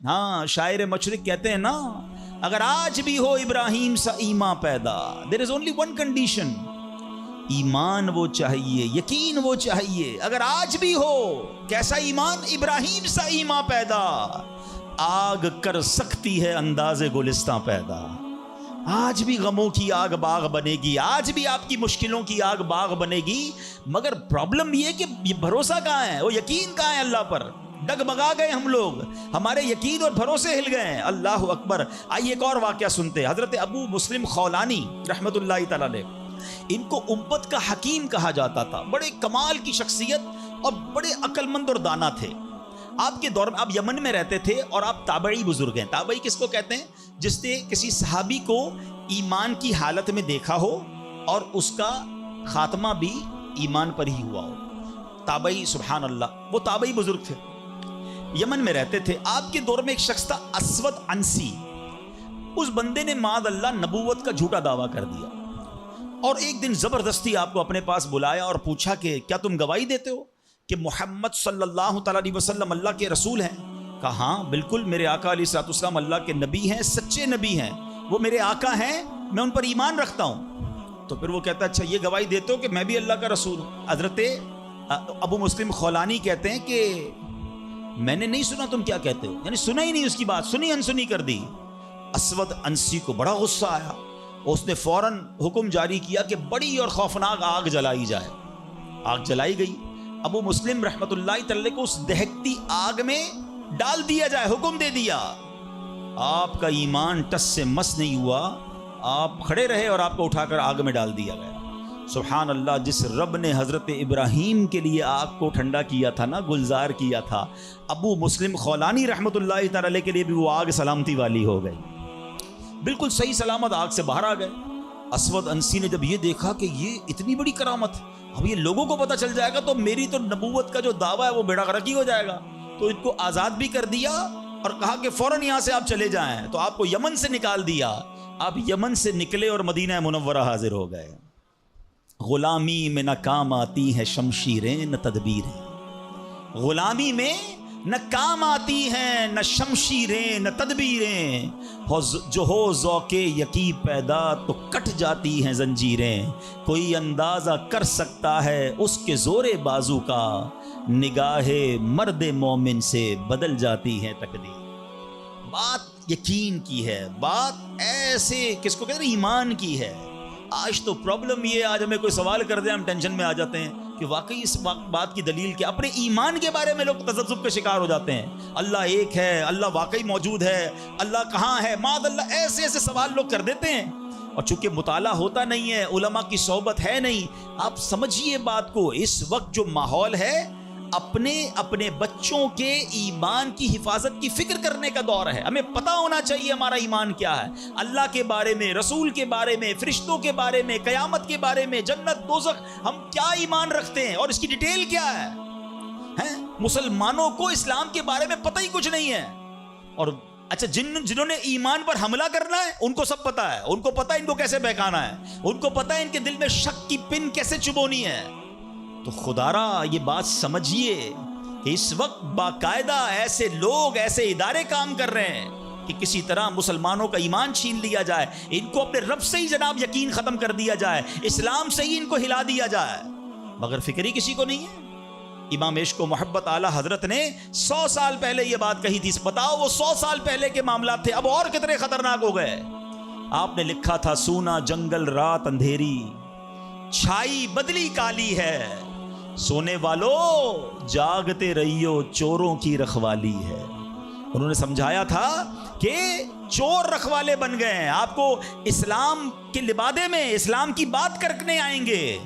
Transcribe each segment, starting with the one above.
ہاں شاعر مشرق کہتے ہیں نا، اگر آج بھی ہو ابراہیم سا ایمان پیدا، دیر از اونلی ون کنڈیشن، ایمان وہ چاہیے، یقین وہ چاہیے. اگر آج بھی ہو کیسا ایمان؟ ابراہیم سا ایمان پیدا، آگ کر سکتی ہے انداز گلستاں پیدا. آج بھی غموں کی آگ باغ بنے گی، آج بھی آپ کی مشکلوں کی آگ باغ بنے گی، مگر پرابلم یہ کہ یہ بھروسہ کہاں ہے، وہ یقین کہاں ہے اللہ پر؟ ڈگمگا گئے ہم لوگ، ہمارے یقین اور بھروسے ہل گئے ہیں. اللہ اکبر. آئیے ایک اور واقعہ سنتے ہیں. حضرت ابو مسلم خولانی رحمت اللہ تعالی علیہ، ان کو امت کا حکیم کہا جاتا تھا، بڑے کمال کی شخصیت اور بڑے عقل مند اور دانا تھے. آپ کے دور میں آپ یمن میں رہتے تھے اور آپ تابعی بزرگ ہیں. تابعی کس کو کہتے ہیں؟ جس نے کسی صحابی کو ایمان کی حالت میں دیکھا ہو اور اس کا خاتمہ بھی ایمان پر ہی ہوا ہو. تابعی، سبحان اللہ، وہ تابعی بزرگ تھے، یمن میں رہتے تھے. آپ کے دور میں ایک شخص تھا اسود عنسی. اس بندے نے معاذ اللہ نبوت کا جھوٹا دعویٰ کر دیا اور ایک دن زبردستی آپ کو اپنے پاس بلایا اور پوچھا کہ کیا تم گواہی دیتے ہو کہ محمد صلی اللہ تعالی علیہ وسلم اللہ کے رسول ہیں؟ کہا ہاں بالکل، میرے آقا علیہ الصلوۃ والسلام اللہ کے نبی ہیں، سچے نبی ہیں، وہ میرے آقا ہیں، میں ان پر ایمان رکھتا ہوں. تو پھر وہ کہتا ہے اچھا یہ گواہی دیتے ہو کہ میں بھی اللہ کا رسول ہوں؟ حضرت ابو مسلم خولانی کہتے ہیں کہ میں نے نہیں سنا تم کیا کہتے ہو، یعنی سنا ہی نہیں، اس کی بات سنی انسنی کر دی. اسود عنسی کو بڑا غصہ آیا، اس نے فوراً حکم جاری کیا کہ بڑی اور خوفناک آگ جلائی جائے. آگ جلائی گئی. ابو مسلم رحمت اللہ تعالی کو اس دہکتی آگ میں ڈال دیا جائے، حکم دے دیا. آپ کا ایمان ٹس سے مس نہیں ہوا، آپ کھڑے رہے اور آپ کو اٹھا کر آگ میں ڈال دیا گیا. سبحان اللہ. جس رب نے حضرت ابراہیم کے لیے آگ کو ٹھنڈا کیا تھا نا، گلزار کیا تھا، ابو مسلم خولانی رحمت اللہ تعالی کے لیے بھی وہ آگ سلامتی والی ہو گئی، بالکل صحیح سلامت آگ سے باہر آ گئے. اسود عنسی نے جب یہ دیکھا کہ یہ اتنی بڑی کرامت، اب یہ لوگوں کو پتہ چل جائے گا تو میری تو نبوت کا جو دعویٰ ہے وہ بیڑا غرق ہی ہو جائے گا. تو ان کو آزاد بھی کر دیا اور کہا کہ فوراً یہاں سے آپ چلے جائیں. تو آپ کو یمن سے نکال دیا. آپ یمن سے نکلے اور مدینہ منورہ حاضر ہو گئے. غلامی میں نہ کام آتی ہے شمشیریں نہ تدبیریں، غلامی میں نہ کام آتی ہیں نہ شمشیریں نہ تدبیریں، جو ہو ذوق یقی پیدا تو کٹ جاتی ہیں زنجیریں. کوئی اندازہ کر سکتا ہے اس کے زور بازو کا، نگاہ مرد مومن سے بدل جاتی ہے تقدیر. بات یقین کی ہے، بات ایسے کس کو کہتے ہیں، ایمان کی ہے. آج تو پرابلم یہ، آج ہمیں کوئی سوال کر دے ہم ٹینشن میں آ جاتے ہیں کہ واقعی اس بات کی دلیل کیا. اپنے ایمان کے بارے میں لوگ تذبذب کا شکار ہو جاتے ہیں. اللہ ایک ہے، اللہ واقعی موجود ہے، اللہ کہاں ہے، معاذ اللہ، ایسے ایسے سوال لوگ کر دیتے ہیں. اور چونکہ مطالعہ ہوتا نہیں ہے، علماء کی صحبت ہے نہیں. آپ سمجھیے بات کو، اس وقت جو ماحول ہے اپنے بچوں کے ایمان کی حفاظت کی فکر کرنے کا دور ہے. ہمیں پتہ ہونا چاہیے ہمارا ایمان کیا ہے، اللہ کے بارے میں، رسول کے بارے میں، فرشتوں کے بارے میں، قیامت کے بارے میں، جنت دوزخ، ہم کیا ایمان رکھتے ہیں اور اس کی ڈیٹیل کیا ہے. مسلمانوں کو اسلام کے بارے میں پتہ ہی کچھ نہیں ہے. اور اچھا جنہوں نے ایمان پر حملہ کرنا ہے ان کو سب پتہ ہے، ان کو پتہ ہے ان کو کیسے بہکانا ہے، ان کو پتہ ہے ان کے دل میں شک کی پن کیسے چبونی ہے. تو خدا را یہ بات سمجھیے کہ اس وقت باقاعدہ ایسے لوگ، ایسے ادارے کام کر رہے ہیں کہ کسی طرح مسلمانوں کا ایمان چھین لیا جائے، ان کو اپنے رب سے ہی جناب یقین ختم کر دیا جائے، اسلام سے ہی ان کو ہلا دیا جائے، مگر فکر ہی کسی کو نہیں ہے. امام عشق و محبت اعلیٰ حضرت نے 100 سال پہلے یہ بات کہی تھی. بتاؤ وہ 100 سال پہلے کے معاملات تھے، اب اور کتنے خطرناک ہو گئے. آپ نے لکھا تھا سونا جنگل رات اندھیری، چھائی بدلی کالی ہے، سونے والو جاگتے رہیو چوروں کی رکھوالی ہے. انہوں نے سمجھایا تھا کہ چور رکھوالے بن گئے ہیں، آپ کو اسلام کے لبادے میں اسلام کی بات کرنے آئیں گے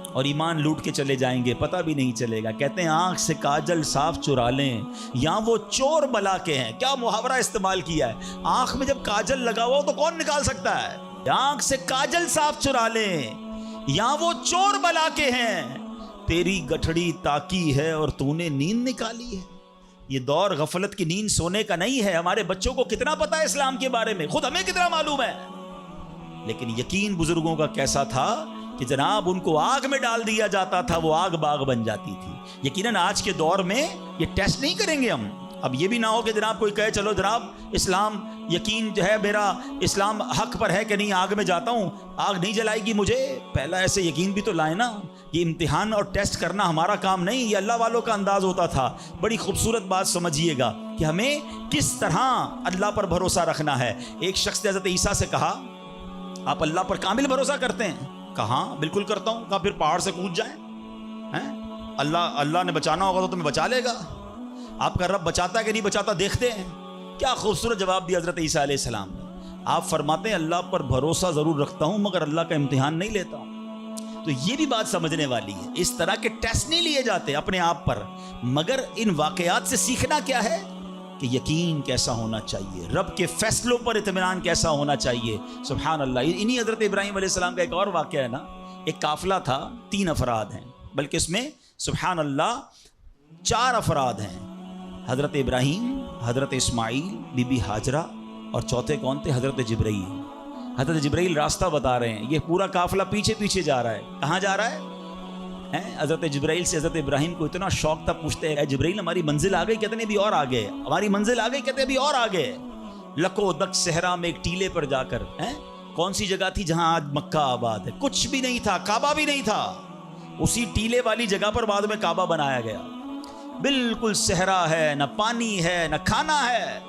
اور ایمان لوٹ کے چلے جائیں گے، پتہ بھی نہیں چلے گا. کہتے ہیں آنکھ سے کاجل صاف چرا لیں یا وہ چور بلا کے ہیں. کیا محاورہ استعمال کیا ہے، آنکھ میں جب کاجل لگا ہوا ہو تو کون نکال سکتا ہے. آنکھ سے کاجل صاف چرا لیں یا وہ چور بلا کے ہیں، تیری گٹھڑی تاکی ہے اور تو نے نیند نکالی ہے. یہ دور غفلت کی نیند سونے کا نہیں ہے. ہمارے بچوں کو کتنا پتا ہے اسلام کے بارے میں، خود ہمیں کتنا معلوم ہے، لیکن یقین بزرگوں کا کیسا تھا کہ جناب ان کو آگ میں ڈال دیا جاتا تھا، وہ آگ باغ بن جاتی تھی. یقیناً آج کے دور میں یہ ٹیسٹ نہیں کریں گے ہم، اب یہ بھی نہ ہو کہ جناب کوئی کہے چلو جناب اسلام یقین جو ہے میرا اسلام حق پر ہے کہ نہیں، آگ میں جاتا ہوں آگ نہیں جلائے گی مجھے. پہلا ایسے یقین بھی تو لائیں نا. یہ امتحان اور ٹیسٹ کرنا ہمارا کام نہیں، یہ اللہ والوں کا انداز ہوتا تھا. بڑی خوبصورت بات سمجھیے گا کہ ہمیں کس طرح اللہ پر بھروسہ رکھنا ہے. ایک شخص نے حضرت عیسیٰ سے کہا آپ اللہ پر کامل بھروسہ کرتے ہیں؟ کہا بالکل کرتا ہوں. کہا پھر پہاڑ سے کود جائیں. اللہ نے بچانا ہوگا تو تمہیں بچا لے گا. آپ کا رب بچاتا ہے کہ نہیں بچاتا دیکھتے ہیں. کیا خوبصورت جواب دیا حضرت عیسیٰ علیہ السلام نے. آپ فرماتے ہیں اللہ پر بھروسہ ضرور رکھتا ہوں مگر اللہ کا امتحان نہیں لیتا ہوں. تو یہ بھی بات سمجھنے والی ہے. اس طرح کے ٹیسٹ نہیں لیے جاتے اپنے آپ پر، مگر ان واقعات سے سیکھنا کیا ہے کہ یقین کیسا ہونا چاہیے، رب کے فیصلوں پر اطمینان کیسا ہونا چاہیے. سبحان اللہ. انہی حضرت ابراہیم علیہ السلام کا ایک اور واقعہ ہے نا. ایک قافلہ تھا، 3 افراد ہیں، بلکہ اس میں سبحان اللہ 4 افراد ہیں. حضرت ابراہیم، حضرت اسماعیل، بی بی ہاجرہ، اور چوتھے کون تھے؟ حضرت جبرائیل. حضرت جبرائیل راستہ بتا رہے ہیں. یہ پورا قافلہ پیچھے پیچھے جا رہا ہے. کہاں جا رہا ہے؟ حضرت جبرائیل سے حضرت ابراہیم کو اتنا شوق تھا، پوچھتے ہیں اے جبرائیل ہماری منزل آ گئی؟ کہتے ہیں ابھی اور آگے. ہماری منزل آ گئی؟ کہتے ہیں ابھی اور آگے. لکو دک صحرا میں ایک ٹیلے پر جا کر، کون سی جگہ تھی جہاں آج مکہ آباد ہے؟ کچھ بھی نہیں تھا، کعبہ بھی نہیں تھا. اسی ٹیلے والی جگہ پر بعد میں کعبہ بنایا گیا. بالکل صحرا ہے، نہ پانی ہے نہ کھانا ہے.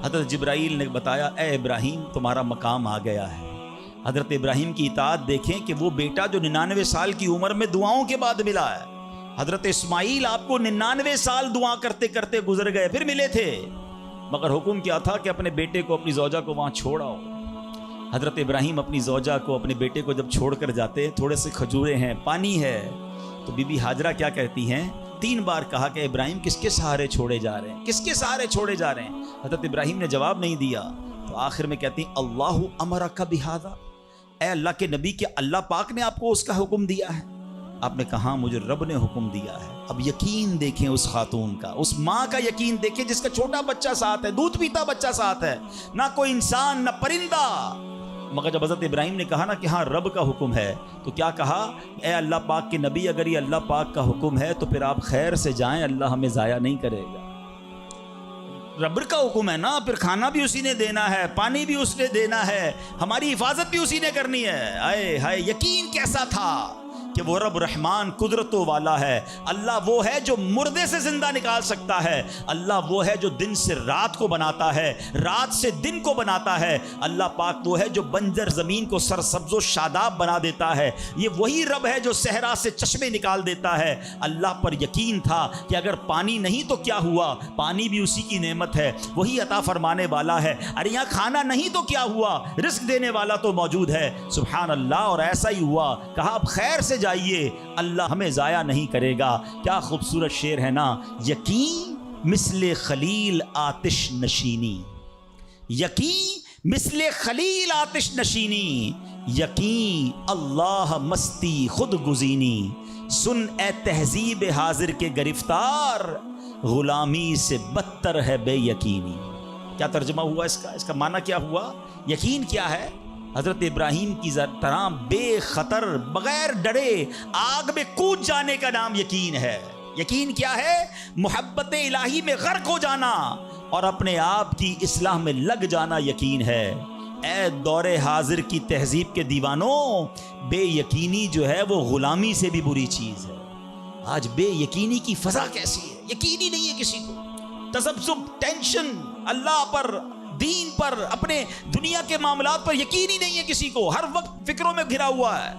حضرت جبرائیل نے بتایا اے ابراہیم تمہارا مقام آ گیا ہے. حضرت ابراہیم کی اطاعت دیکھیں کہ وہ بیٹا جو 99 سال کی عمر میں دعاؤں کے بعد ملا ہے. حضرت اسماعیل آپ کو 99 سال دعا کرتے کرتے گزر گئے، پھر ملے تھے، مگر حکم کیا تھا کہ اپنے بیٹے کو اپنی زوجہ کو وہاں چھوڑ آؤ. حضرت ابراہیم اپنی زوجہ کو اپنے بیٹے کو جب چھوڑ کر جاتے، تھوڑے سے کھجورے ہیں، پانی ہے، تو بی بی ہاجرہ کیا کہتی ہیں؟ 3 بار کہا کہ ابراہیم کس کے سہارے چھوڑے جا رہے ہیں، کس کے سہارے چھوڑے جا رہے ہیں. حضرت ابراہیم نے جواب نہیں دیا. تو آخر میں کہتی ہیں اللہ امرک بہذا، اے اللہ کے نبی، کہ اللہ پاک نے آپ کو اس کا حکم دیا ہے؟ آپ نے کہا مجھے رب نے حکم دیا ہے. اب یقین دیکھیں اس خاتون کا، اس ماں کا یقین دیکھیں جس کا چھوٹا بچہ ساتھ ہے، دودھ پیتا بچہ ساتھ ہے، نہ کوئی انسان نہ پرندہ. مگر جب حضرت ابراہیم نے کہا نا کہ ہاں رب کا حکم ہے، تو کیا کہا؟ اے اللہ پاک کے نبی اگر یہ اللہ پاک کا حکم ہے تو پھر آپ خیر سے جائیں، اللہ ہمیں ضائع نہیں کرے گا. رب کا حکم ہے نا، پھر کھانا بھی اسی نے دینا ہے، پانی بھی اس نے دینا ہے، ہماری حفاظت بھی اسی نے کرنی ہے. آئے ہائے یقین کیسا تھا کہ وہ رب رحمان قدرتوں والا ہے. اللہ وہ ہے جو مردے سے زندہ نکال سکتا ہے. اللہ وہ ہے جو دن سے رات کو بناتا ہے، رات سے دن کو بناتا ہے. اللہ پاک وہ ہے جو بنجر زمین کو سرسبز و شاداب بنا دیتا ہے. یہ وہی رب ہے جو صحرا سے چشمے نکال دیتا ہے. اللہ پر یقین تھا کہ اگر پانی نہیں تو کیا ہوا، پانی بھی اسی کی نعمت ہے، وہی عطا فرمانے والا ہے. ارے یہاں کھانا نہیں تو کیا ہوا، رزق دینے والا تو موجود ہے. سبحان اللہ. اور ایسا ہی ہوا. کہا اب خیر سے جائیے، اللہ ہمیں ضائع نہیں کرے گا. کیا خوبصورت شعر ہے نا. یقین مثل خلیل آتش نشینی، یقین مثل خلیل آتش نشینی، یقین اللہ مستی خود گزینی. سن اے تہذیب حاضر کے گرفتار، غلامی سے بدتر ہے بے یقینی. کیا ترجمہ ہوا اس کا معنی کیا ہوا؟ یقین کیا ہے؟ حضرت ابراہیم کی طرح بے خطر بغیر ڈرے آگ میں کود جانے کا نام یقین ہے. یقین کیا ہے؟ محبت الہی میں غرق ہو جانا اور اپنے آپ کی اصلاح میں لگ جانا یقین ہے. اے دور حاضر کی تہذیب کے دیوانوں، بے یقینی جو ہے وہ غلامی سے بھی بری چیز ہے. آج بے یقینی کی فضا کیسی ہے؟ یقین ہی نہیں ہے کسی کو. تذبذب، ٹینشن، اللہ پر، دین پر، اپنے دنیا کے معاملات پر یقین ہی نہیں ہے کسی کو. ہر وقت فکروں میں گھرا ہوا ہے.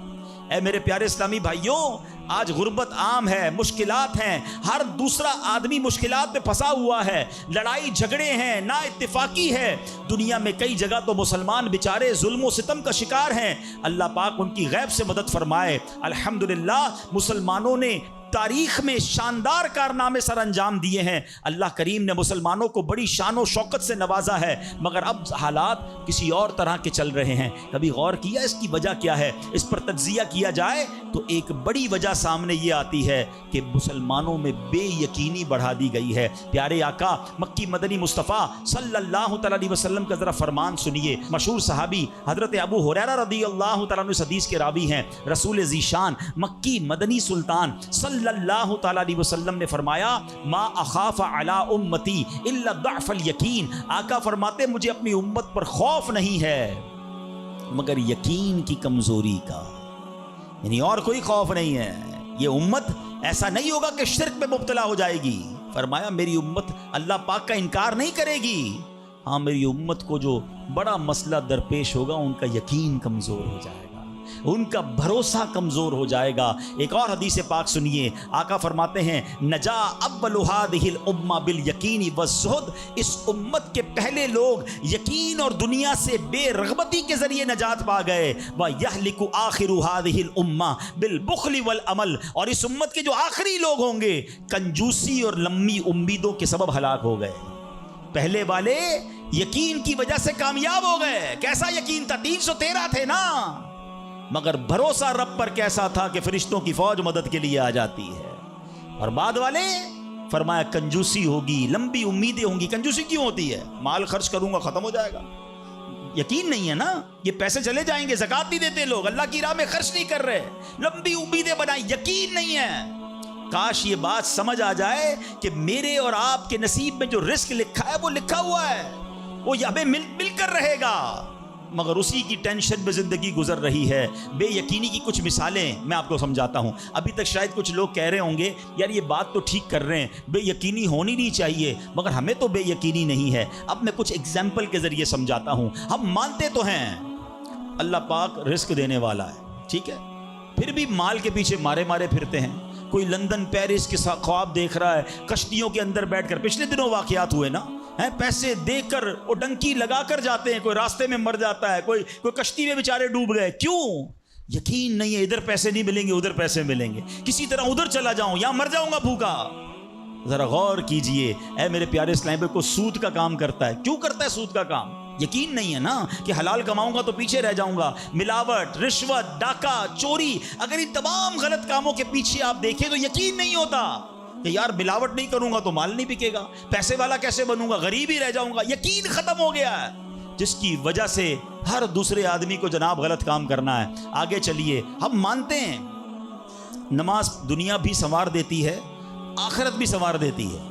اے میرے پیارے اسلامی بھائیوں، آج غربت عام ہے، مشکلات ہیں، ہر دوسرا آدمی مشکلات میں پھنسا ہوا ہے، لڑائی جھگڑے ہیں، نا اتفاقی ہے. دنیا میں کئی جگہ تو مسلمان بیچارے ظلم و ستم کا شکار ہیں. اللہ پاک ان کی غیب سے مدد فرمائے. الحمدللہ مسلمانوں نے تاریخ میں شاندار کارنامے سر انجام دیے ہیں. اللہ کریم نے مسلمانوں کو بڑی شان و شوکت سے نوازا ہے، مگر اب حالات کسی اور طرح کے چل رہے ہیں. کبھی غور کیا اس کی وجہ کیا ہے؟ اس پر تجزیہ کیا جائے تو ایک بڑی وجہ سامنے یہ آتی ہے کہ مسلمانوں میں بے یقینی بڑھا دی گئی ہے. پیارے آقا مکی مدنی مصطفیٰ صلی اللہ تعالی علیہ وسلم کا ذرا فرمان سنیے. مشہور صحابی حضرت ابو ہریرہ رضی اللہ تعالیٰ عنہ اس حدیث کے راوی ہیں. رسول ذی شان مکی مدنی سلطان صلی صلی اللہ تعالی علیہ وسلم نے فرمایا ما اخاف علی امتی الا ضعف الیقین، آقا فرماتے مجھے اپنی امت پر خوف نہیں ہے مگر یقین کی کمزوری کا، یعنی اور کوئی خوف نہیں ہے، یہ امت ایسا نہیں ہوگا کہ شرک میں مبتلا ہو جائے گی، فرمایا میری امت اللہ پاک کا انکار نہیں کرے گی، ہاں میری امت کو جو بڑا مسئلہ درپیش ہوگا ان کا یقین کمزور ہو جائے گا، ان کا بھروسہ کمزور ہو جائے گا۔ ایک اور حدیث پاک سنیے، آقا فرماتے ہیں نجا اول هذه الامه بالیقین والزہد، اس امت کے پہلے لوگ یقین اور دنیا سے بے رغبتی کے ذریعے نجات پا گئے، وَيَهْلِكُ آخِرُ هذه الامه بالبخل والعمل، اور اس امت کے جو آخری لوگ ہوں گے کنجوسی اور لمبی امیدوں کے سبب ہلاک ہو گئے۔ پہلے والے یقین کی وجہ سے کامیاب ہو گئے، کیسا یقین تھا؟ 313 تھے نا، مگر بھروسہ رب پر کیسا تھا کہ فرشتوں کی فوج مدد کے لیے آ جاتی ہے۔ اور بعد والے فرمایا کنجوسی ہوگی، لمبی امیدیں ہوں گی۔ کنجوسی کیوں ہوتی ہے؟ مال خرچ کروں گا ختم ہو جائے گا، یقین نہیں ہے نا، یہ پیسے چلے جائیں گے، زکوٰۃ نہیں دیتے لوگ، اللہ کی راہ میں خرچ نہیں کر رہے، لمبی امیدیں بنائیں، یقین نہیں ہے۔ کاش یہ بات سمجھ آ جائے کہ میرے اور آپ کے نصیب میں جو رزق لکھا ہے وہ لکھا ہوا ہے، وہ ہمیں مل کر رہے گا، مگر اسی کی ٹینشن میں زندگی گزر رہی ہے۔ بے یقینی کی کچھ مثالیں میں آپ کو سمجھاتا ہوں۔ ابھی تک شاید کچھ لوگ کہہ رہے ہوں گے یار یہ بات تو ٹھیک کر رہے ہیں، بے یقینی ہونی نہیں چاہیے، مگر ہمیں تو بے یقینی نہیں ہے۔ اب میں کچھ ایگزامپل کے ذریعے سمجھاتا ہوں۔ ہم مانتے تو ہیں اللہ پاک رزق دینے والا ہے، ٹھیک ہے، پھر بھی مال کے پیچھے مارے پھرتے ہیں۔ کوئی لندن پیرس کے ساتھ خواب دیکھ رہا ہے، کشتیوں کے اندر بیٹھ کر، پچھلے دنوں واقعات ہوئے نا، پیسے دے کر اور ڈنکی لگا کر جاتے ہیں، کوئی راستے میں مر جاتا ہے، کوئی کشتی میں بیچارے ڈوب گئے، کیوں؟ یقین نہیں ہے ادھر پیسے نہیں ملیں گے ادھر پیسے ملیں گے، کسی طرح ادھر چلا جاؤں یا مر جاؤں گا بھوکا۔ ذرا غور کیجئے اے میرے پیارے اسلام بھائی، کو سود کا کام کرتا ہے، کیوں کرتا ہے سود کا کام؟ یقین نہیں ہے نا کہ حلال کماؤں گا تو پیچھے رہ جاؤں گا۔ ملاوٹ، رشوت، ڈاکہ، چوری، اگر ان تمام غلط کاموں کے پیچھے آپ دیکھیں تو یقین نہیں ہوتا کہ یار ملاوٹ نہیں کروں گا تو مال نہیں بکے گا، پیسے والا کیسے بنوں گا، غریب ہی رہ جاؤں گا۔ یقین ختم ہو گیا ہے، جس کی وجہ سے ہر دوسرے آدمی کو جناب غلط کام کرنا ہے۔ آگے چلیے، ہم مانتے ہیں نماز دنیا بھی سنوار دیتی ہے، آخرت بھی سنوار دیتی ہے،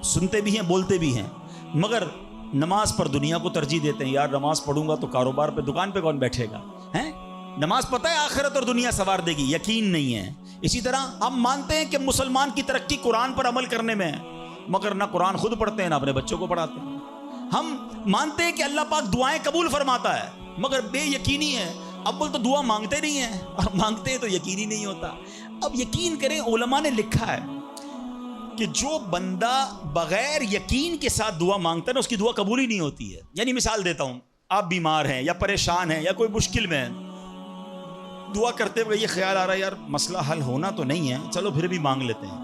سنتے بھی ہیں بولتے بھی ہیں، مگر نماز پر دنیا کو ترجیح دیتے ہیں۔ یار نماز پڑھوں گا تو کاروبار پہ دکان پہ کون بیٹھے گا، ہیں؟ نماز پتہ ہے آخرت اور دنیا سنوار دے گی، یقین نہیں ہے۔ اسی طرح ہم مانتے ہیں کہ مسلمان کی ترقی قرآن پر عمل کرنے میں ہے، مگر نہ قرآن خود پڑھتے ہیں نہ اپنے بچوں کو پڑھاتے ہیں۔ ہم مانتے ہیں کہ اللہ پاک دعائیں قبول فرماتا ہے، مگر بے یقینی ہے، اول تو دعا مانگتے نہیں ہیں اور مانگتے ہیں تو یقینی نہیں ہوتا۔ اب یقین کریں، علماء نے لکھا ہے کہ جو بندہ بغیر یقین کے ساتھ دعا مانگتا ہے نا، اس کی دعا قبول ہی نہیں ہوتی ہے۔ یعنی مثال دیتا ہوں، آپ بیمار ہیں یا پریشان ہیں یا کوئی مشکل میں ہیں، دعا کرتے ہوئے یہ خیال آ رہا ہے یار مسئلہ حل ہونا تو نہیں ہے، چلو پھر بھی مانگ لیتے ہیں۔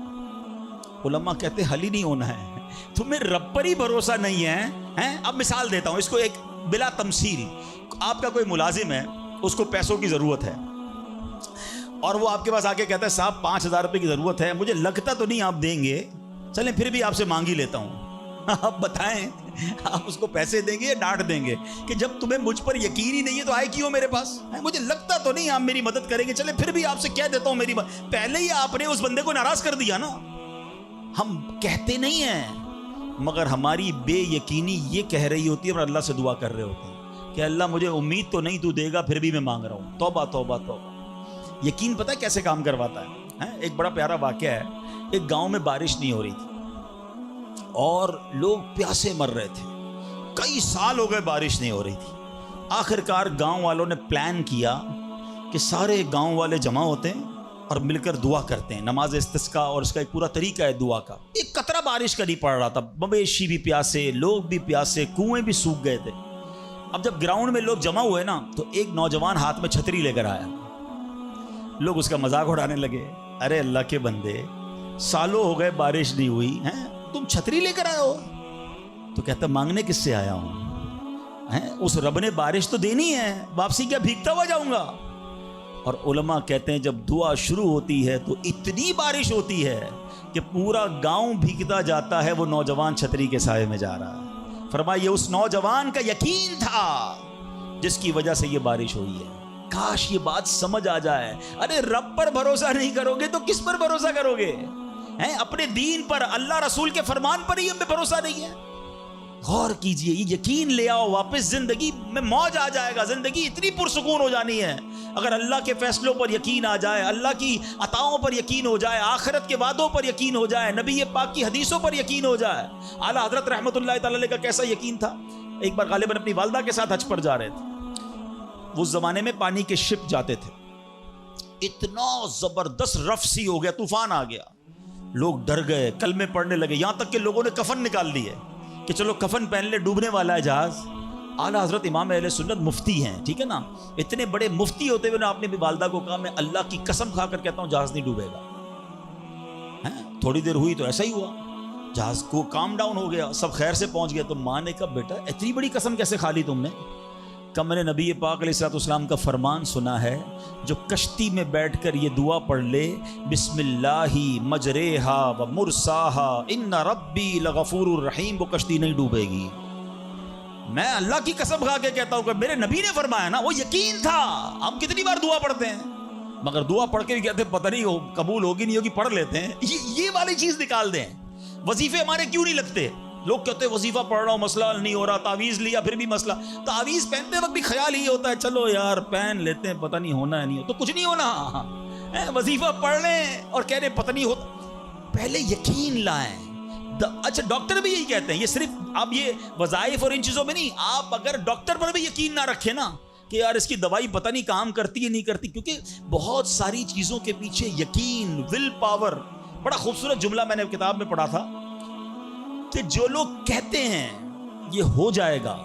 علماء کہتے ہیں حل ہی نہیں ہونا ہے، تمہیں رب پر ہی بھروسہ نہیں ہے۔ اب مثال دیتا ہوں اس کو ایک بلا تمثیل، آپ کا کوئی ملازم ہے، اس کو پیسوں کی ضرورت ہے اور وہ آپ کے پاس آ کے کہتا ہے صاحب 5000 روپے کی ضرورت ہے، مجھے لگتا تو نہیں آپ دیں گے، چلیں پھر بھی آپ سے مانگ ہی لیتا ہوں۔ آپ بتائیں آپ اس کو پیسے دیں گے یا ڈانٹ دیں گے کہ جب تمہیں مجھ پر یقین ہی نہیں ہے تو آئے کیوں میرے پاس، مجھے لگتا تو نہیں آپ میری مدد کریں گے، چلیں پھر بھی آپ سے کہہ دیتا ہوں میری پہلے ہی آپ نے اس بندے کو ناراض کر دیا نا۔ ہم کہتے نہیں ہیں، مگر ہماری بے یقینی یہ کہہ رہی ہوتی ہے اور اللہ سے دعا کر رہے ہوتے ہیں کہ اللہ مجھے امید تو نہیں تو دے گا، پھر بھی میں مانگ رہا ہوں۔ توبہ توبہ توبہ۔ یقین پتہ ہے کیسے کام کرواتا ہے؟ ایک بڑا پیارا واقعہ ہے، ایک گاؤں میں بارش نہیں ہو رہی تھی اور لوگ پیاسے مر رہے تھے، کئی سال ہو گئے بارش نہیں ہو رہی تھی۔ آخر کار گاؤں والوں نے پلان کیا کہ سارے گاؤں والے جمع ہوتے ہیں اور مل کر دعا کرتے ہیں، نماز استسقاء، اور اس کا ایک پورا طریقہ ہے دعا کا۔ ایک قطرہ بارش کا نہیں پڑ رہا تھا، مویشی بھی پیاسے، لوگ بھی پیاسے، کنویں بھی سوکھ گئے تھے۔ اب جب گراؤنڈ میں لوگ جمع ہوئے نا تو ایک نوجوان ہاتھ میں چھتری لے کر آیا، لوگ اس کا مذاق اڑانے لگے، ارے اللہ کے بندے سالوں ہو گئے بارش نہیں ہوئی ہیں، تم چھتری لے کر آئے ہو؟ تو کہتا مانگنے کس سے آیا ہوں، اس رب نے بارش تو دینی ہے، واپسی کیا بھیگتا ہوا جاؤں گا؟ اور علماء کہتے ہیں جب دعا شروع ہوتی ہے تو اتنی بارش ہوتی ہے کہ پورا گاؤں بھیگتا جاتا ہے، وہ نوجوان چھتری کے سائے میں جا رہا ہے۔ فرمایا یہ اس نوجوان کا یقین تھا جس کی وجہ سے یہ بارش ہوئی ہے۔ کاش یہ بات سمجھ آ جائے. ارے رب پر بھروسہ نہیں کرو گے تو کس پر بھروسہ کرو گے؟ اپنے دین پر, اللہ رسول کے فرمان پر ہی ہمیں بھروسہ نہیں ہے. غور کیجئے, یہ یقین لے آؤ واپس, زندگی میں موج آ جائے گا, زندگی اتنی پرسکون ہو جانی ہے اگر اللہ کے فیصلوں پر یقین آ جائے, اللہ کی عطاؤں پر یقین ہو جائے, آخرت کے وعدوں پر یقین ہو جائے, نبی پاک کی حدیثوں پر یقین ہو جائے. اعلیٰ حضرت رحمت اللہ تعالی علیہ کا کیسا یقین تھا. ایک بار غالباً اپنی والدہ کے ساتھ حج پر جا رہے تھے. اس زمانے میں پانی کے شپ جاتے تھے. اتنا زبردست رف سی ہو گیا, طوفان آ گیا, لوگ ڈر گئے, کلمے پڑھنے لگے, یہاں تک کہ لوگوں نے کفن نکال لیے کہ چلو کفن پہن لے, ڈوبنے والا ہے جہاز. اعلیٰ حضرت امام اہل سنت مفتی ہیں, ٹھیک ہے نا, اتنے بڑے مفتی ہوتے ہوئے آپ نے بھی والدہ کو کہا میں اللہ کی قسم کھا کر کہتا ہوں جہاز نہیں ڈوبے گا. تھوڑی دیر ہوئی تو ایسا ہی ہوا, جہاز کو کام ڈاؤن ہو گیا, سب خیر سے پہنچ گیا. تو ماں نے کہا بیٹا اتنی بڑی قسم کیسے کھا لی تم نے؟ کہ میں نے نبی پاک علیہ الصلوۃ والسلام کا فرمان سنا ہے, جو کشتی میں بیٹھ کر یہ دعا پڑھ لے, بسم اللہ مجریہا و مرساہا ان ربی لغفور الرحیم, وہ کشتی نہیں ڈوبے گی. میں اللہ کی قسم کھا کے کہتا ہوں کہ میرے نبی نے فرمایا نا, وہ یقین تھا. ہم کتنی بار دعا پڑھتے ہیں, مگر دعا پڑھ کے بھی کہتے ہیں پتہ نہیں قبول ہوگی نہیں ہوگی, پڑھ لیتے ہیں. یہ والی چیز نکال دیں. وظیفے ہمارے کیوں نہیں لگتے؟ لوگ کہتے ہیں وظیفہ پڑھ رہا ہوں مسئلہ نہیں ہو رہا, تعویذ لیا پھر بھی مسئلہ. تعویذ پہنتے وقت بھی خیال ہی ہوتا ہے چلو یار پہن لیتے ہیں, پتہ نہیں ہونا ہے نہیں ہو تو کچھ نہیں ہونا. وظیفہ پڑھ لیں اور کہہ رہے پتہ نہیں ہوتا. پہلے یقین لائیں. اچھا ڈاکٹر بھی یہی کہتے ہیں, یہ صرف آپ یہ وظائف اور ان چیزوں میں نہیں, آپ اگر ڈاکٹر پر بھی یقین نہ رکھیں نا کہ یار اس کی دوائی پتہ نہیں کام کرتی ہے نہیں کرتی, کیونکہ بہت ساری چیزوں کے پیچھے یقین, ول پاور. بڑا خوبصورت جملہ میں نے کتاب میں پڑھا تھا کہ جو لوگ کہتے ہیں یہ ہو جائے گا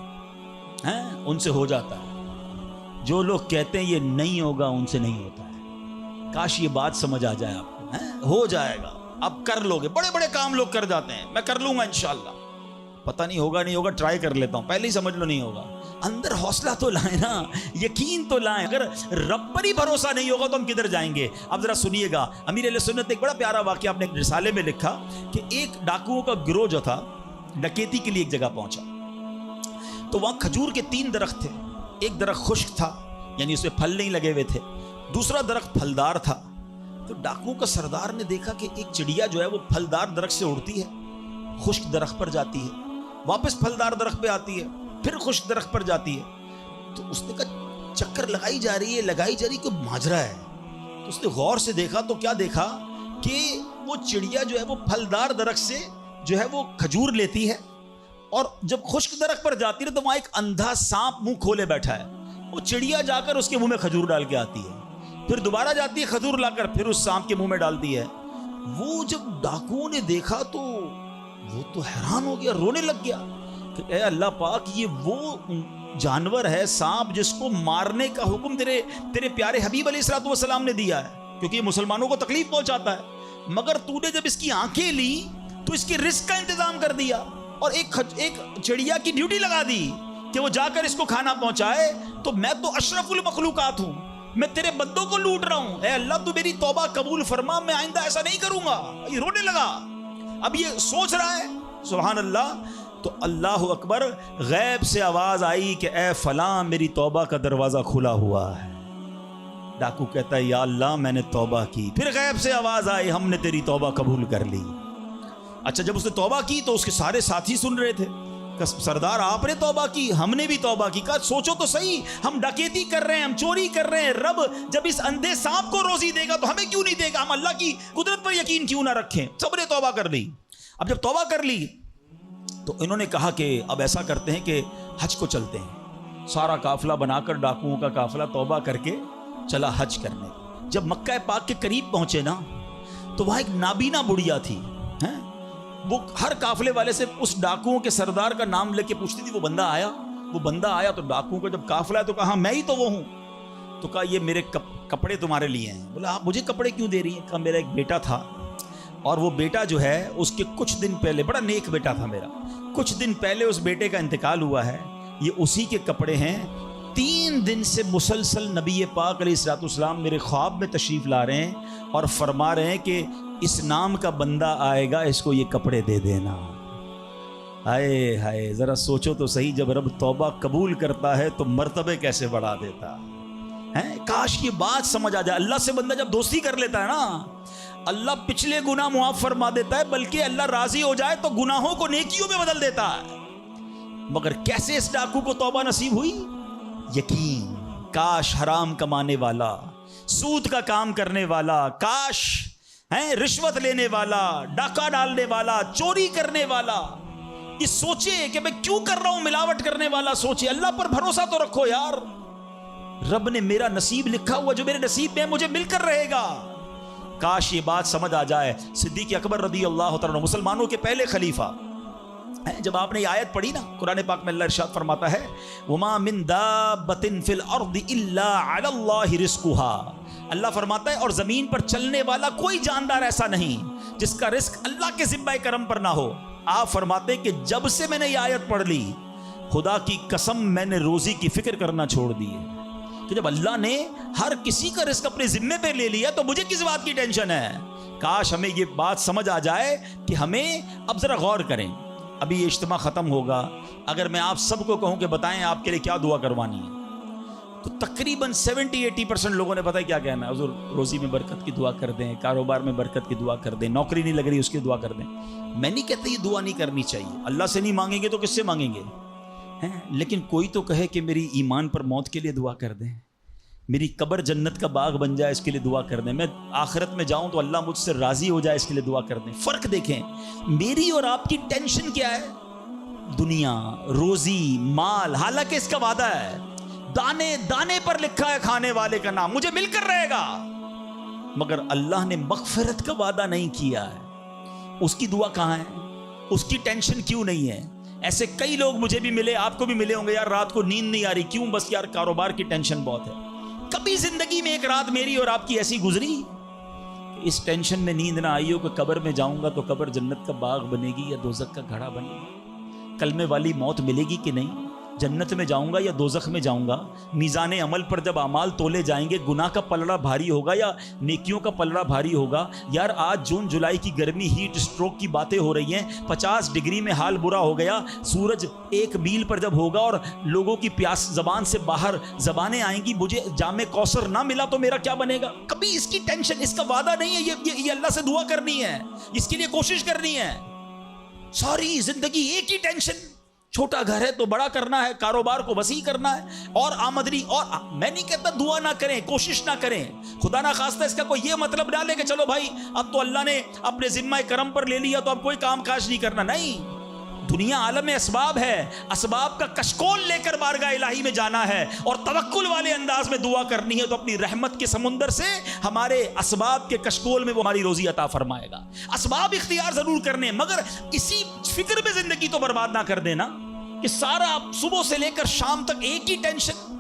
ان سے ہو جاتا ہے, جو لوگ کہتے ہیں یہ نہیں ہوگا ان سے نہیں ہوتا ہے. کاش یہ بات سمجھ آ جائے آپ کو. ہو جائے گا, اب کر لو گے. بڑے بڑے کام لوگ کر جاتے ہیں, میں کر لوں گا انشاءاللہ, پتہ نہیں ہوگا نہیں ہوگا, ٹرائی کر لیتا ہوں, پہلے ہی سمجھ لو نہیں ہوگا. اندر حوصلہ تو لائیں نا, یقین تو لائیں. اگر رب پر ہی بھروسہ نہیں ہوگا تو ہم کدھر جائیں گے؟ اب ذرا سنیے گا, امیر اہل سنت نے ایک بڑا پیارا واقعہ اپنے رسالے میں لکھا کہ ایک ڈاکوؤں کا گروہ جو تھا ڈکیتی کے لیے ایک جگہ پہنچا. تو وہاں کھجور کے 3 درخت تھے. ایک درخت خشک تھا, یعنی اس میں پھل نہیں لگے ہوئے تھے. دوسرا درخت پھلدار تھا. تو ڈاکوؤں کا سردار نے دیکھا کہ ایک چڑیا جو ہے وہ پھلدار درخت سے اڑتی ہے, خشک درخت پر جاتی ہے, واپس پھلدار درخت پہ آتی ہے, پھر خشک درخت پر جاتی ہے. تو اس نے کہا چکر لگائی جا رہی ہے, کہ ماجرا ہے. تو اس نے غور سے دیکھا تو کیا دیکھا کہ وہ چڑیا جو ہے وہ پھلدار درخت سے جو ہے وہ کھجور لیتی ہے, اور جب خشک درخت پر جاتی ہے تو وہاں ایک اندھا سانپ منہ کھولے بیٹھا ہے. وہ چڑیا جا کر اس کے منہ میں کھجور ڈال کے آتی ہے, پھر دوبارہ جاتی ہے کھجور لا کر پھر اس سانپ کے منہ میں ڈالتی ہے. وہ جب ڈاکوؤں نے دیکھا تو وہ تو حیران ہو گیا, رونے لگ گیا کہ اے اللہ پاک, یہ وہ جانور ہے سانپ جس کو مارنے کا حکم تیرے پیارے حبیب علیہ الصلوۃ والسلام نے دیا ہے, کیونکہ یہ مسلمانوں کو تکلیف پہنچاتا ہے. مگر تو نے جب اس کی آنکھیں لی تو اس کی رزق کا انتظام کر دیا, اور ایک چڑیا کی ڈیوٹی لگا دی کہ وہ جا کر اس کو کھانا پہنچائے. تو میں تو اشرف المخلوقات ہوں, میں تیرے بندوں کو لوٹ رہا ہوں. اے اللہ تو میری توبہ قبول فرما, میں آئندہ ایسا نہیں کروں گا. یہ رونے لگا. اب یہ سوچ رہا ہے سبحان اللہ. تو اللہ اکبر, غیب سے آواز آئی کہ اے فلاں میری توبہ کا دروازہ کھلا ہوا ہے. ڈاکو کہتا ہے یا اللہ میں نے توبہ کی. پھر غیب سے آواز آئی ہم نے تیری توبہ قبول کر لی. اچھا جب اس نے توبہ کی تو اس کے سارے ساتھی سن رہے تھے کہ سردار آپ نے توبہ کی, ہم نے بھی توبہ کی. کہا سوچو تو صحیح, ہم ڈکیتی کر رہے ہیں, ہم چوری کر رہے ہیں, رب جب اس اندھے سانپ کو روزی دے گا تو ہمیں کیوں نہیں دے گا؟ ہم اللہ کی قدرت پر یقین کیوں نہ رکھیں؟ سب نے توبہ کر لی. اب جب توبہ کر لی تو انہوں نے کہا کہ اب ایسا کرتے ہیں کہ حج کو چلتے ہیں. سارا قافلہ بنا کر ڈاکوؤں کا قافلہ توبہ کر کے چلا حج کرنے. جب مکہ پاک کے قریب پہنچے نا تو وہاں ایک نابینا بڑھیا تھی. وہ ہر قافلے والے سے اس ڈاکوؤں کے سردار کا نام لے کے پوچھتی تھی. وہ بندہ آیا تو ڈاکوؤں کا جب قافلہ ہے تو کہا میں ہی تو وہ ہوں. تو کہا یہ میرے کپڑے تمہارے لیے ہیں. بولا آپ مجھے کپڑے کیوں دے رہی ہیں؟ کہا میرا ایک بیٹا تھا, اور وہ بیٹا جو ہے اس کے کچھ دن پہلے, بڑا نیک بیٹا تھا میرا, کچھ دن پہلے اس بیٹے کا انتقال ہوا ہے. یہ اسی کے کپڑے ہیں. 3 دن سے مسلسل نبی پاک علیہ الصلوۃ والسلام میرے خواب میں تشریف لا رہے ہیں اور فرما رہے ہیں کہ اس نام کا بندہ آئے گا, اس کو یہ کپڑے دے دینا. ہائے ہائے, ذرا سوچو تو صحیح, جب رب توبہ قبول کرتا ہے تو مرتبے کیسے بڑھا دیتا کاش یہ بات سمجھ آ جائے. اللہ سے بندہ جب دوستی کر لیتا ہے نا, اللہ پچھلے گناہ معاف فرما دیتا ہے, بلکہ اللہ راضی ہو جائے تو گناہوں کو نیکیوں میں بدل دیتا ہے. مگر کیسے اس ڈاکو کو توبہ نصیب ہوئی؟ یقین. کاش حرام کمانے والا, سود کا کام کرنے والا, کاش رشوت لینے والا, ڈاکہ ڈالنے والا, چوری کرنے والا یہ سوچے کہ میں کیوں کر رہا ہوں, ملاوٹ کرنے والا سوچے. اللہ پر بھروسہ تو رکھو یار, رب نے میرا نصیب لکھا ہوا, جو میرے نصیب میں مجھے مل کر رہے گا. کاش یہ بات سمجھ آ جائے. صدیق اکبر رضی اللہ تعالیٰ عنہ, مسلمانوں کے پہلے خلیفہ, جب آپ نے یہ آیت پڑھی نا قرآن پاک میں, اللہ ارشاد فرماتا ہے وَمَا مِن دَابَّةٍ فِي الْأَرْضِ إِلَّا عَلَى اللَّهِ رِزْقُهَا. اللہ فرماتا ہے اور زمین پر چلنے والا کوئی جاندار ایسا نہیں جس کا رزق اللہ کے ذمہ کرم پر نہ ہو. آپ فرماتے ہیں کہ جب سے میں نے یہ آیت پڑھ لی, خدا کی قسم میں نے روزی کی فکر کرنا چھوڑ دی ہے. کہ جب اللہ نے ہر کسی کا رزق اپنے ذمے پہ لے لیا تو مجھے کس بات کی ٹینشن ہے. کاش ہمیں یہ بات سمجھ آ جائے کہ ہمیں اب ذرا غور کریں. ابھی یہ اجتماع ختم ہوگا, اگر میں آپ سب کو کہوں کہ بتائیں آپ کے لیے کیا دعا کروانی ہے, تو تقریباً 70-80% لوگوں نے پتہ ہے کیا کہنا ہے, حضور روزی میں برکت کی دعا کر دیں, کاروبار میں برکت کی دعا کر دیں, نوکری نہیں لگ رہی اس کی دعا کر دیں. میں نہیں کہتا یہ دعا نہیں کرنی چاہیے, اللہ سے نہیں مانگیں گے تو کس سے مانگیں گے, لیکن کوئی تو کہے کہ میری ایمان پر موت کے لیے دعا کر دیں, میری قبر جنت کا باغ بن جائے اس کے لیے دعا کر دیں, میں آخرت میں جاؤں تو اللہ مجھ سے راضی ہو جائے اس کے لیے دعا کر دیں. فرق دیکھیں, میری اور آپ کی ٹینشن کیا ہے؟ دنیا, روزی, مال. حالانکہ اس کا وعدہ ہے, دانے دانے پر لکھا ہے کھانے والے کا نام, مجھے مل کر رہے گا. مگر اللہ نے مغفرت کا وعدہ نہیں کیا ہے. اس کی دعا کہاں ہے؟ اس کی ٹینشن کیوں نہیں ہے؟ ایسے کئی لوگ مجھے بھی ملے, آپ کو بھی ملے ہوں گے, یار رات کو نیند نہیں آ رہی, کیوں؟ بس یار کاروبار کی ٹینشن بہت ہے. کبھی زندگی میں ایک رات میری اور آپ کی ایسی گزری اس ٹینشن میں نیند نہ آئی ہو کہ قبر میں جاؤں گا تو قبر جنت کا باغ بنے گی یا دوزخ کا گھڑا بنے گی, کلمے والی موت ملے گی کہ نہیں, جنت میں جاؤں گا یا دوزخ میں جاؤں گا. میزان عمل پر جب اعمال تولے جائیں گے, گناہ کا پلڑا بھاری ہوگا یا نیکیوں کا پلڑا بھاری ہوگا. یار آج جون جولائی کی گرمی, ہیٹ اسٹروک کی باتیں ہو رہی ہیں, 50 ڈگری میں حال برا ہو گیا. سورج 1 میل پر جب ہوگا اور لوگوں کی پیاس زبان سے باہر زبانیں آئیں گی, مجھے جام کوثر نہ ملا تو میرا کیا بنے گا؟ کبھی اس کی ٹینشن, اس کا وعدہ نہیں ہے. یہ اللہ سے دعا کرنی ہے, اس کے لیے کوشش کرنی ہے. ساری زندگی ایک ہی ٹینشن, چھوٹا گھر ہے تو بڑا کرنا ہے, کاروبار کو وسیع کرنا ہے, اور آمدنی. اور میں نہیں کہتا دعا نہ کریں, کوشش نہ کریں, خدا نہ خواستہ اس کا کوئی یہ مطلب نہ لے کہ چلو بھائی اب تو اللہ نے اپنے ذمہ کرم پر لے لیا تو اب کوئی کام کاج نہیں کرنا. نہیں, دنیا عالم اسباب ہے, اسباب کا کشکول لے کر بارگاہ الہی میں جانا ہے اور توکل والے انداز میں دعا کرنی ہے, تو اپنی رحمت کے سمندر سے ہمارے اسباب کے کشکول میں وہ ہماری روزی عطا فرمائے گا. اسباب اختیار ضرور کرنے, مگر اسی فکر میں زندگی تو برباد نہ کر دینا کہ سارا صبح سے لے کر شام تک ایک ہی ٹینشن.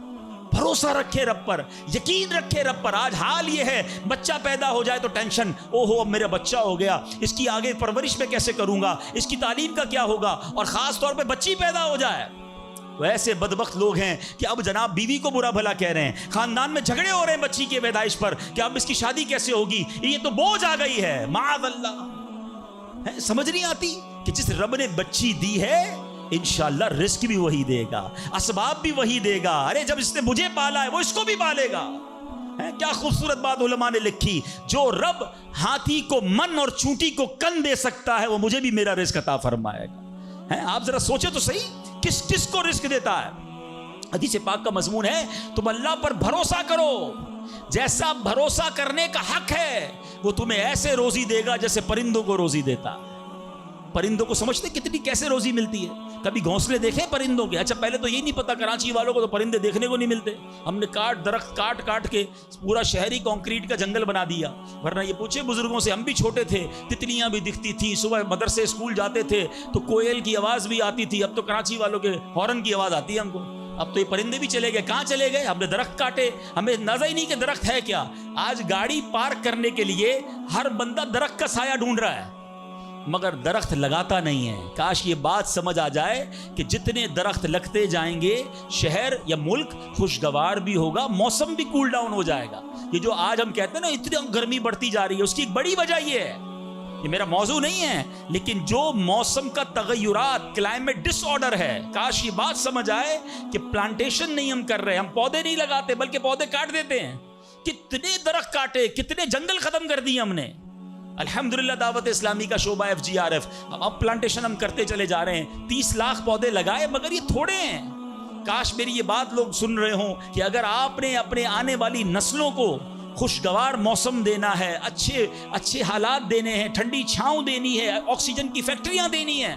بھروسہ رکھے رب پر, یقین رکھے رب پر. آج حال یہ ہے, بچہ پیدا ہو جائے تو ٹینشن, اوہو اب میرا بچہ ہو گیا, اس کی آگے پرورش میں کیسے کروں گا, اس کی تعلیم کا کیا ہوگا, اور خاص طور پہ بچی پیدا ہو جائے تو ایسے بدبخت لوگ ہیں کہ اب جناب بیوی کو برا بھلا کہہ رہے ہیں, خاندان میں جھگڑے ہو رہے ہیں بچی کی پیدائش پر کہ اب اس کی شادی کیسے ہوگی, یہ تو بوجھ آ گئی ہے. معاذ اللہ. سمجھ نہیں آتی کہ جس رب نے بچی دی ہے انشاءاللہ رزق بھی وہی دے گا, اسباب بھی وہی دے گا. ارے جب اس نے مجھے پالا ہے وہ اس کو بھی پالے گا. کیا خوبصورت بات علماء نے لکھی, جو رب ہاتھی کو من اور چونٹی کو کن دے سکتا ہے وہ مجھے بھی میرا رزق عطا فرمائے گا. آپ ذرا سوچے تو صحیح, کس کس کو رزق دیتا ہے. حدیث پاک کا مضمون ہے تم اللہ پر بھروسہ کرو, جیسا بھروسہ کرنے کا حق ہے وہ تمہیں ایسے روزی دے گا جیسے پرندوں کو روزی دیتا. پرندوں کو سمجھتے کتنی کیسے روزی ملتی ہے؟ کبھی گھونسلے دیکھیں پرندوں کے؟ اچھا پہلے تو یہ نہیں پتا, کراچی والوں کو تو پرندے دیکھنے کو نہیں ملتے. ہم نے درخت کاٹ کے پورا شہری کنکریٹ کا جنگل بنا دیا. ورنہ یہ پوچھے بزرگوں سے, ہم بھی چھوٹے تھے تتلیاں بھی دکھتی تھیں, صبح مدرسے اسکول جاتے تھے تو کوئل کی آواز بھی آتی تھی. اب تو کراچی والوں کے ہارن کی آواز آتی ہے ہم کو. اب تو یہ پرندے بھی چلے گئے. کہاں چلے گئے؟ ہم نے درخت کاٹے, ہمیں اندازہ ہی نہیں کہ درخت ہے کیا. آج گاڑی پارک کرنے کے لیے ہر بندہ درخت کا سایہ ڈھونڈ رہا ہے مگر درخت لگاتا نہیں ہے. کاش یہ بات سمجھ آ جائے کہ جتنے درخت لگتے جائیں گے شہر یا ملک خوشگوار بھی ہوگا, موسم بھی کول ڈاؤن ہو جائے گا. یہ جو آج ہم کہتے ہیں نا اتنی گرمی بڑھتی جا رہی ہے, اس کی ایک بڑی وجہ یہ ہے, یہ میرا موضوع نہیں ہے، لیکن جو موسم کا تغیرات، کلائمیٹ ڈس آرڈر ہے، کاش یہ بات سمجھ آئے کہ پلانٹیشن نہیں ہم کر رہے، ہم پودے نہیں لگاتے بلکہ پودے کاٹ دیتے ہیں. کتنے درخت کاٹے، کتنے جنگل ختم کر دیے ہم نے. الحمدللہ دعوت اسلامی کا شعبہ FGRF، اب پلانٹیشن ہم کرتے چلے جا رہے ہیں. 30 لاکھ پودے لگائے، مگر یہ تھوڑے ہیں. کاش میری یہ بات لوگ سن رہے ہوں کہ اگر آپ نے اپنے آنے والی نسلوں کو خوشگوار موسم دینا ہے، اچھے حالات دینے ہیں، ٹھنڈی چھاؤں دینی ہے، آکسیجن کی فیکٹریاں دینی ہیں،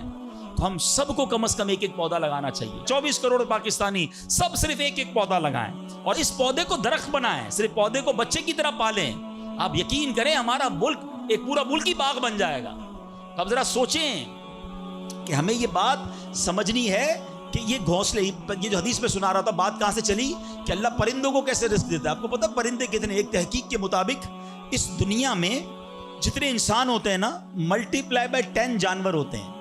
تو ہم سب کو کم از کم ایک پودا لگانا چاہیے. 24 کروڑ پاکستانی سب صرف ایک پودا لگائیں اور اس پودے کو درخت بنائیں. صرف پودے کو بچے کی طرح پالیں. آپ یقین کریں ہمارا ملک ایک پورا ملکی باغ بن جائے گا. تو اب ذرا سوچیں کہ ہمیں یہ بات سمجھنی ہے کہ یہ گھونسلے، یہ جو حدیث میں سنا رہا تھا، بات کہاں سے چلی کہ اللہ پرندوں کو کیسے رزق دیتا ہے. آپ کو پتہ پرندے کتنے؟ ایک تحقیق کے مطابق اس دنیا میں جتنے انسان ہوتے ہیں نا، ملٹی پلائی بائی 10 جانور ہوتے ہیں.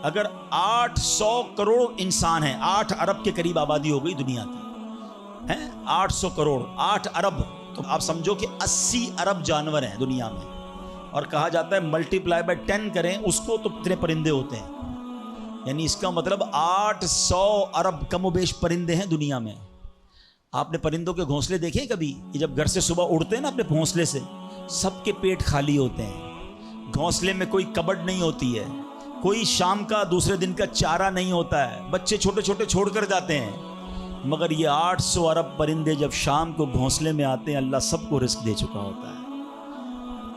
اگر 800 کروڑ انسان ہیں، 8 ارب کے قریب آبادی ہو گئی دنیا کی، ہیں 800 کروڑ، 8 ارب، تو آپ سمجھو کہ 80 ارب جانور ہیں دنیا میں. اور کہا جاتا ہے ملٹی پلائی بائی 10 کریں اس کو تو کتنے پرندے ہوتے ہیں. یعنی اس کا مطلب 800 ارب کم و بیش پرندے ہیں دنیا میں. آپ نے پرندوں کے گھونسلے دیکھے کبھی؟ یہ جب گھر سے صبح اڑتے ہیں نا اپنے گھونسلے سے، سب کے پیٹ خالی ہوتے ہیں. گھونسلے میں کوئی کبڈ نہیں ہوتی ہے، کوئی شام کا دوسرے دن کا چارہ نہیں ہوتا ہے، بچے چھوٹے چھوٹے چھوڑ کر جاتے ہیں. مگر یہ 800 ارب پرندے جب شام کو گھونسلے میں آتے ہیں، اللہ سب کو رزق دے چکا ہوتا ہے.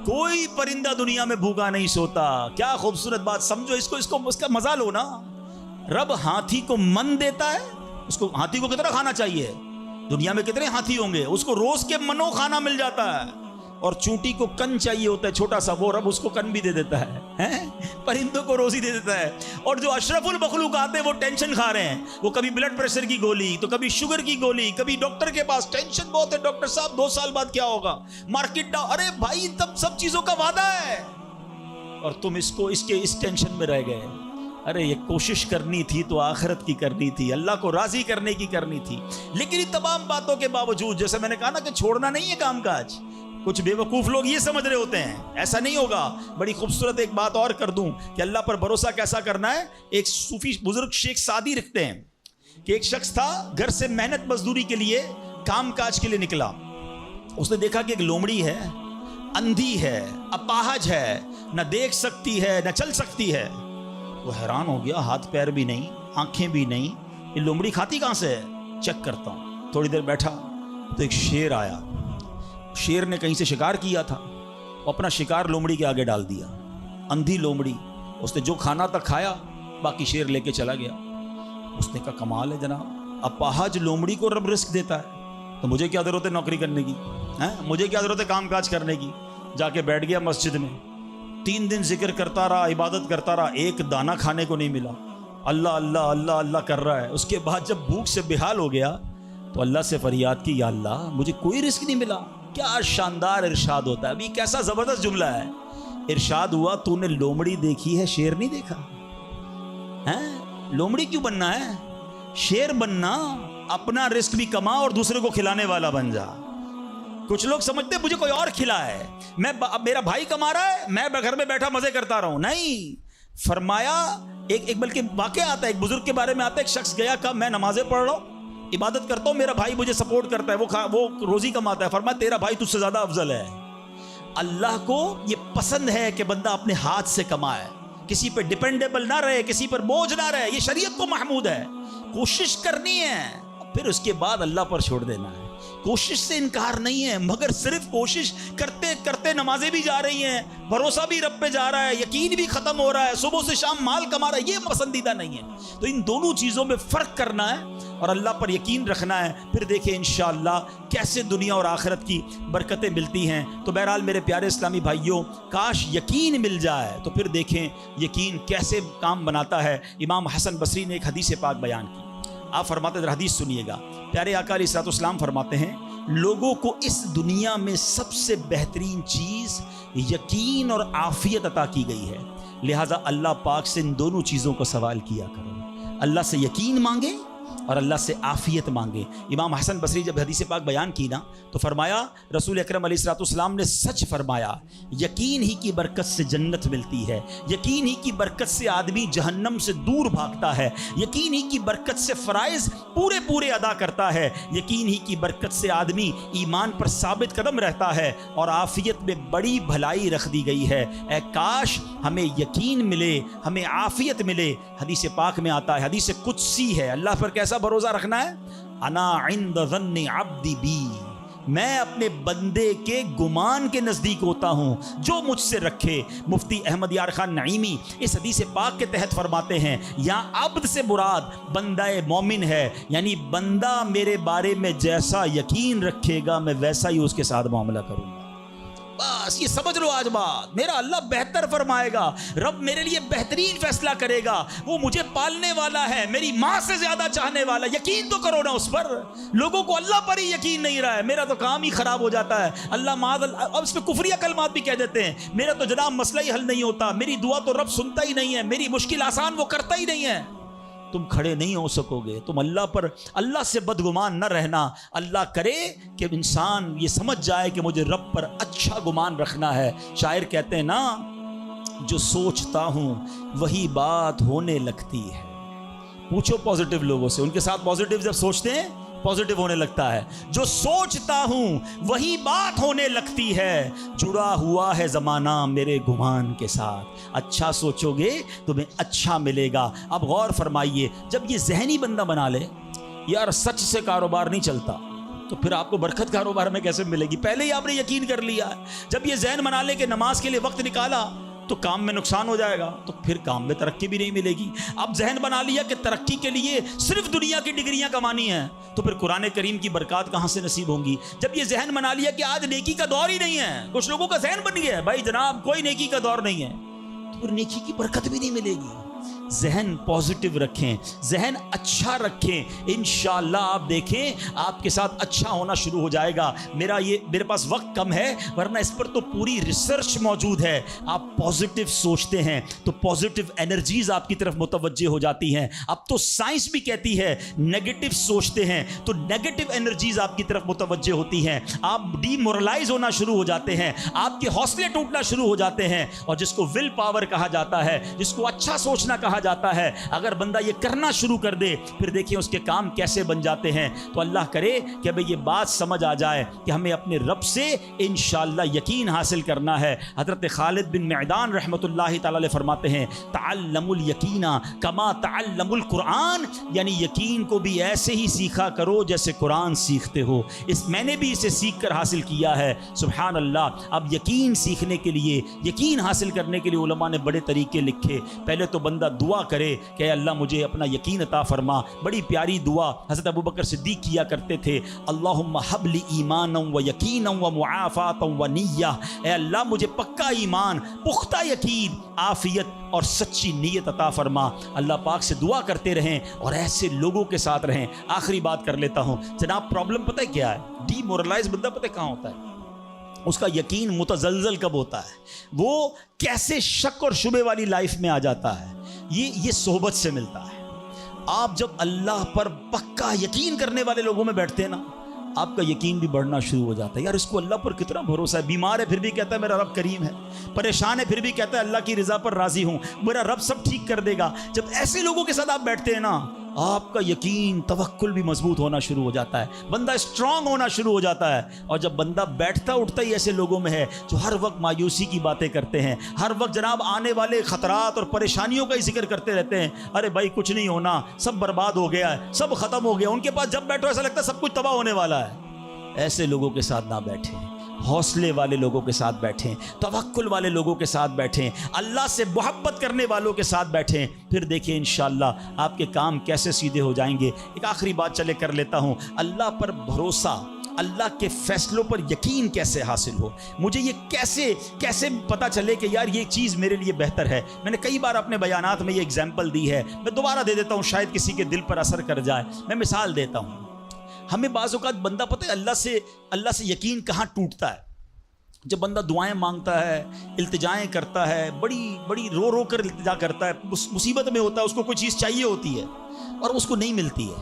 کوئی پرندہ دنیا میں بھوکا نہیں سوتا. کیا خوبصورت بات. سمجھو اس کا مزہ لو نا. رب ہاتھی کو من دیتا ہے. اس کو ہاتھی کو کتنا کھانا چاہیے؟ دنیا میں کتنے ہاتھی ہوں گے؟ اس کو روز کے منو کھانا مل جاتا ہے. اور چونٹی کو کن چاہیے ہوتا ہے چھوٹا سا، وہ رب اس کو کن بھی دے دیتا ہے. پرندوں کو روزی دے دیتا ہے. اور جو اشرف المخلوقات ہیں وہ ٹینشن کھا رہے ہیں. وہ کبھی بلڈ پریشر کی گولی، تو کبھی شوگر کی گولی، کبھی ڈاکٹر کے پاس. ٹینشن بہت ہے ڈاکٹر صاحب، 2 سال بعد کیا ہوگا، مارکیٹ ڈاؤن. ارے بھائی تب سب چیزوں کا وعدہ ہے اور تم اس ٹینشن میں رہ گئے. ارے یہ کوشش کرنی تھی تو آخرت کی کرنی تھی، اللہ کو راضی کرنے کی کرنی تھی. لیکن ان تمام باتوں کے باوجود، جیسے میں نے کہا نا کہ چھوڑنا نہیں ہے کام کاج. کچھ بے وقوف لوگ یہ سمجھ رہے ہوتے ہیں ایسا نہیں ہوگا. بڑی خوبصورت ایک بات اور کر دوں کہ اللہ پر بھروسہ کیسا کرنا ہے. ایک صوفی بزرگ شیخ سعدی لکھتے ہیں کہ ایک شخص تھا، گھر سے محنت مزدوری کے لیے، کام کاج کے لیے نکلا. اس نے دیکھا کہ ایک لومڑی ہے، اندھی ہے، اپاہج ہے، نہ دیکھ سکتی ہے نہ چل سکتی ہے. وہ حیران ہو گیا، ہاتھ پیر بھی نہیں، آنکھیں بھی نہیں، یہ لومڑی کھاتی کہاں سے ہے؟ چیک کرتا ہوں. تھوڑی دیر بیٹھا تو ایک شیر آیا. شیر نے کہیں سے شکار کیا تھا، وہ اپنا شکار لومڑی کے آگے ڈال دیا. اندھی لومڑی، اس نے جو کھانا تھا کھایا، باقی شیر لے کے چلا گیا. اس نے کہا کمال ہے جناب، اپاہج لومڑی کو رب رزق دیتا ہے تو مجھے کیا ضرورت ہے نوکری کرنے کی، مجھے کیا ضرورت ہے کام کاج کرنے کی. جا کے بیٹھ گیا مسجد میں. 3 دن ذکر کرتا رہا، عبادت کرتا رہا، ایک دانہ کھانے کو نہیں ملا. اللہ اللہ اللہ اللہ کر رہا ہے. اس کے بعد جب بھوک سے بےحال ہو گیا تو اللہ سے فریاد کی، یا اللہ مجھے کوئی رزق نہیں ملا. کیا شاندار ارشاد ہوتا ہے. ابھی کیسا زبردست جملہ ہے. ارشاد ہوا تو نے لومڑی دیکھی ہے، شیر نہیں دیکھا. لومڑی کیوں بننا ہے؟ شیر بننا، اپنا رزق بھی کما اور دوسرے کو کھلانے والا بن جا. کچھ لوگ سمجھتے مجھے کوئی اور کھلا ہے، میرا بھائی کما رہا ہے، میں گھر میں بیٹھا مزے کرتا رہوں. نہیں، فرمایا ایک بلکہ واقعہ آتا ہے، ایک بزرگ کے بارے میں آتا ہے. ایک شخص گیا، کہا میں نمازیں پڑھ رہا ہوں، عبادت کرتا ہوں، میرا بھائی مجھے سپورٹ کرتا ہے، وہ روزی کماتا ہے. فرمایا تیرا بھائی تجھ سے زیادہ افضل ہے. اللہ کو یہ پسند ہے کہ بندہ اپنے ہاتھ سے کمائے، کسی پہ ڈیپینڈیبل نہ رہے، کسی پر بوجھ نہ رہے. یہ شریعت کو محمود ہے. کوشش کرنی ہے، پھر اس کے بعد اللہ پر چھوڑ دینا ہے. کوشش سے انکار نہیں ہے، مگر صرف کوشش کرتے کرتے نمازیں بھی جا رہی ہیں، بھروسہ بھی رب پہ جا رہا ہے، یقین بھی ختم ہو رہا ہے، صبح سے شام مال کما رہا ہے، یہ پسندیدہ نہیں ہے. تو ان دونوں چیزوں میں فرق کرنا ہے اور اللہ پر یقین رکھنا ہے. پھر دیکھیں انشاءاللہ کیسے دنیا اور آخرت کی برکتیں ملتی ہیں. تو بہرحال میرے پیارے اسلامی بھائیوں، کاش یقین مل جائے تو پھر دیکھیں یقین کیسے کام بناتا ہے. امام حسن بصری نے ایک حدیث پاک بیان کی. آپ فرماتے ہیں، حدیث سنیے گا. پیارے آقا علیہ الصلوۃ والسلام فرماتے ہیں، لوگوں کو اس دنیا میں سب سے بہترین چیز یقین اور عافیت عطا کی گئی ہے. لہٰذا اللہ پاک سے ان دونوں چیزوں کو سوال کیا کرو. اللہ سے یقین مانگے اور اللہ سے عافیت مانگے. امام حسن بصری جب حدیث پاک بیان کی نا تو فرمایا رسول اکرم علیہ الصلوۃ والسلام نے سچ فرمایا, یقین ہی کی برکت سے جنت ملتی ہے, یقین ہی کی برکت سے آدمی جہنم سے دور بھاگتا ہے, یقین ہی کی برکت سے فرائض پورے پورے ادا کرتا ہے, یقین ہی کی برکت سے آدمی ایمان پر ثابت قدم رہتا ہے, اور عافیت میں بڑی بھلائی رکھ دی گئی ہے. اے کاش ہمیں یقین ملے, ہمیں عافیت ملے. حدیث پاک میں آتا ہے, حدیث قدسی ہے, اللہ پر کیسا بھروسہ رکھنا ہے؟ انا عند ظن عبدی بی, میں اپنے بندے کے گمان کے نزدیک ہوتا ہوں جو مجھ سے رکھے. مفتی احمد یار خان نعیمی اس حدیث پاک کے تحت فرماتے ہیں یہاں عبد سے مراد بندہ مومن ہے, یعنی بندہ میرے بارے میں جیسا یقین رکھے گا میں ویسا ہی اس کے ساتھ معاملہ کروں گا. بس یہ سمجھ لو آج بات, میرا اللہ بہتر فرمائے گا, رب میرے لیے بہترین فیصلہ کرے گا, وہ مجھے پالنے والا ہے, میری ماں سے زیادہ چاہنے والا. یقین تو کرو نا اس پر. لوگوں کو اللہ پر ہی یقین نہیں رہا ہے, میرا تو کام ہی خراب ہو جاتا ہے, اللہ معاذ اللہ, اب اس پہ کفریہ کلمات بھی کہہ دیتے ہیں, میرا تو جناب مسئلہ ہی حل نہیں ہوتا, میری دعا تو رب سنتا ہی نہیں ہے, میری مشکل آسان وہ کرتا ہی نہیں ہے. تم کھڑے نہیں ہو سکو گے. تم اللہ پر, اللہ سے بدگمان نہ رہنا. اللہ کرے کہ انسان یہ سمجھ جائے کہ مجھے رب پر اچھا گمان رکھنا ہے. شاعر کہتے ہیں نا, جو سوچتا ہوں وہی بات ہونے لگتی ہے. پوچھو پازیٹیو لوگوں سے, ان کے ساتھ پازیٹیو جب سوچتے ہیں پازیٹیو ہونے لگتا ہے. جو سوچتا ہوں وہی بات ہونے لگتی ہے, جڑا ہوا ہے زمانہ میرے گمان کے ساتھ. اچھا سوچو گے تمہیں اچھا ملے گا. اب غور فرمائیے, جب یہ ذہنی بندہ بنا لے یار سچ سے کاروبار نہیں چلتا, تو پھر آپ کو برکت کاروبار میں کیسے ملے گی؟ پہلے ہی آپ نے یقین کر لیا. جب یہ ذہن بنا لے کہ نماز کے لیے وقت نکالا تو کام میں نقصان ہو جائے گا, تو پھر کام میں ترقی بھی نہیں ملے گی. اب ذہن بنا لیا کہ ترقی کے لیے صرف دنیا کی ڈگریاں کمانی ہیں, تو پھر قرآن کریم کی برکات کہاں سے نصیب ہوں گی؟ جب یہ ذہن بنا لیا کہ آج نیکی کا دور ہی نہیں ہے, کچھ لوگوں کا ذہن بن گیا ہے بھائی جناب کوئی نیکی کا دور نہیں ہے, تو پھر نیکی کی برکت بھی نہیں ملے گی. ذہن پازیٹیو رکھیں, ذہن اچھا رکھیں, انشاءاللہ آپ دیکھیں آپ کے ساتھ اچھا ہونا شروع ہو جائے گا. میرے پاس وقت کم ہے, ورنہ اس پر تو پوری ریسرچ موجود ہے. آپ پازیٹیو سوچتے ہیں تو پازیٹیو انرجیز آپ کی طرف متوجہ ہو جاتی ہیں. اب تو سائنس بھی کہتی ہے نیگیٹو سوچتے ہیں تو نیگیٹو انرجیز آپ کی طرف متوجہ ہوتی ہیں, آپ ڈی مورلائز ہونا شروع ہو جاتے ہیں, آپ کے حوصلے ٹوٹنا شروع ہو جاتے ہیں. اور جس کو ول پاور کہا جاتا ہے, جس کو اچھا سوچنا کہا جاتا ہے, اگر بندہ یہ کرنا شروع کر دے پھر دیکھیں اس کے کام کیسے بن جاتے ہیں. تو اللہ کرے کہ اب یہ بات سمجھ آ جائے کہ ہمیں اپنے رب سے انشاءاللہ یقین حاصل کرنا ہے. حضرت خالد بن معدان رحمۃ اللہ تعالی علیہ فرماتے ہیں تعلموا الیقین کما تعلموا القرآن, یعنی یقین کو بھی ایسے ہی سیکھا کرو جیسے قرآن سیکھتے ہو. میں نے بھی اسے سیکھ کر حاصل کیا ہے. سبحان اللہ. اب یقین سیکھنے کے لیے, یقین حاصل کرنے کے لیے علماء نے بڑے طریقے لکھے. پہلے تو بندہ دعا کرے کہ اللہ مجھے اپنا یقین عطا فرما. بڑی پیاری دعا حضرت ابوبکر صدیق کیا کرتے تھے, اللہم حب لی ایمانا و یقینا و معافاتا و نیہ, اے اللہ مجھے پکا ایمان, پختہ یقین, عافیت اور سچی نیت عطا فرما. اللہ پاک سے دعا کرتے رہیں اور ایسے لوگوں کے ساتھ رہیں. آخری بات کر لیتا ہوں جناب, پرابلم پتہ ہے کیا ہے؟ ڈی مورلائز بندہ پتہ کہاں ہوتا ہے؟ اس کا یقین متزلزل کب ہوتا ہے؟ وہ کیسے شک اور شبے والی لائف میں آ جاتا ہے؟ یہ صحبت سے ملتا ہے. آپ جب اللہ پر پکا یقین کرنے والے لوگوں میں بیٹھتے ہیں نا, آپ کا یقین بھی بڑھنا شروع ہو جاتا ہے. یار اس کو اللہ پر کتنا بھروسہ ہے, بیمار ہے پھر بھی کہتا ہے میرا رب کریم ہے, پریشان ہے پھر بھی کہتا ہے اللہ کی رضا پر راضی ہوں, میرا رب سب ٹھیک کر دے گا. جب ایسے لوگوں کے ساتھ آپ بیٹھتے ہیں نا, آپ کا یقین توکل بھی مضبوط ہونا شروع ہو جاتا ہے, بندہ اسٹرانگ ہونا شروع ہو جاتا ہے. اور جب بندہ بیٹھتا اٹھتا ہی ایسے لوگوں میں ہے جو ہر وقت مایوسی کی باتیں کرتے ہیں, ہر وقت جناب آنے والے خطرات اور پریشانیوں کا ہی ذکر کرتے رہتے ہیں, ارے بھائی کچھ نہیں ہونا, سب برباد ہو گیا ہے, سب ختم ہو گیا, ان کے پاس جب بیٹھو ایسا لگتا ہے سب کچھ تباہ ہونے والا ہے. ایسے لوگوں کے ساتھ نہ بیٹھیں, حوصلے والے لوگوں کے ساتھ بیٹھیں, توکل والے لوگوں کے ساتھ بیٹھیں, اللہ سے محبت کرنے والوں کے ساتھ بیٹھیں. پھر دیکھیں انشاءاللہ آپ کے کام کیسے سیدھے ہو جائیں گے. ایک آخری بات چلے کر لیتا ہوں, اللہ پر بھروسہ, اللہ کے فیصلوں پر یقین کیسے حاصل ہو. مجھے یہ کیسے پتا چلے کہ یار یہ چیز میرے لیے بہتر ہے. میں نے کئی بار اپنے بیانات میں یہ اگزامپل دی ہے, میں دوبارہ دے دیتا ہوں, شاید کسی کے دل پر اثر کر جائے. میں مثال دیتا ہوں. ہمیں بعض اوقات بندہ پتہ ہے اللہ سے یقین کہاں ٹوٹتا ہے؟ جب بندہ دعائیں مانگتا ہے, التجائیں کرتا ہے, بڑی رو کر التجا کرتا ہے, مصیبت میں ہوتا ہے, اس کو کوئی چیز چاہیے ہوتی ہے اور اس کو نہیں ملتی ہے,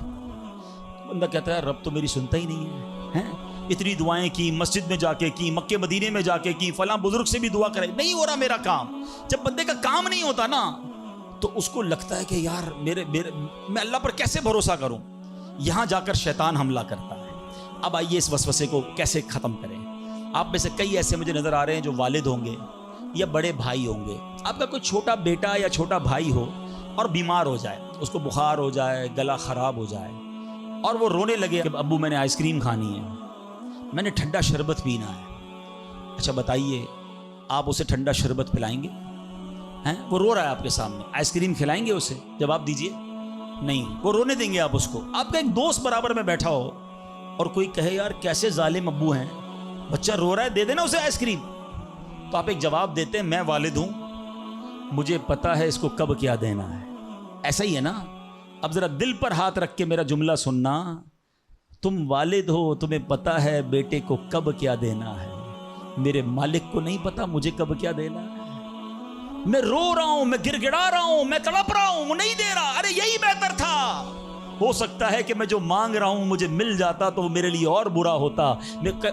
بندہ کہتا ہے رب تو میری سنتا ہی نہیں ہے، اتنی دعائیں کی، مسجد میں جا کے کی، مکے مدینے میں جا کے کی، فلاں بزرگ سے بھی دعا کرائی، نہیں ہو رہا میرا کام۔ جب بندے کا کام نہیں ہوتا نا تو اس کو لگتا ہے کہ یار میں اللہ پر کیسے بھروسہ کروں، یہاں جا کر شیطان حملہ کرتا ہے۔ اب آئیے اس وسوسے کو کیسے ختم کریں۔ آپ میں سے کئی ایسے مجھے نظر آ رہے ہیں جو والد ہوں گے یا بڑے بھائی ہوں گے، آپ کا کوئی چھوٹا بیٹا یا چھوٹا بھائی ہو اور بیمار ہو جائے، اس کو بخار ہو جائے، گلا خراب ہو جائے اور وہ رونے لگے کہ ابو میں نے آئس کریم کھانی ہے، میں نے ٹھنڈا شربت پینا ہے۔ اچھا بتائیے آپ اسے ٹھنڈا شربت پلائیں گے؟ وہ رو رہا ہے آپ کے سامنے، آئس کریم کھلائیں گے اسے؟ جواب دیجئے نہیں، وہ رونے دیں گے آپ اس کو۔ آپ کا ایک دوست برابر میں بیٹھا ہو اور کوئی کہے یار کیسے ظالم ابو ہیں، بچہ رو رہا ہے دے دینا اسے آئس کریم، تو آپ ایک جواب دیتے ہیں میں والد ہوں، مجھے پتا ہے اس کو کب کیا دینا ہے۔ ایسا ہی ہے نا؟ اب ذرا دل پر ہاتھ رکھ کے میرا جملہ سننا، تم والد ہو، تمہیں پتا ہے بیٹے کو کب کیا دینا ہے، میرے مالک کو نہیں پتا مجھے کب کیا دینا ہے۔ میں رو رہا ہوں، میں گر گڑا رہا ہوں، میں تڑپ رہا ہوں، وہ نہیں دے رہا، ارے یہی بہتر تھا۔ ہو سکتا ہے کہ میں جو مانگ رہا ہوں مجھے مل جاتا تو وہ میرے لیے اور برا ہوتا۔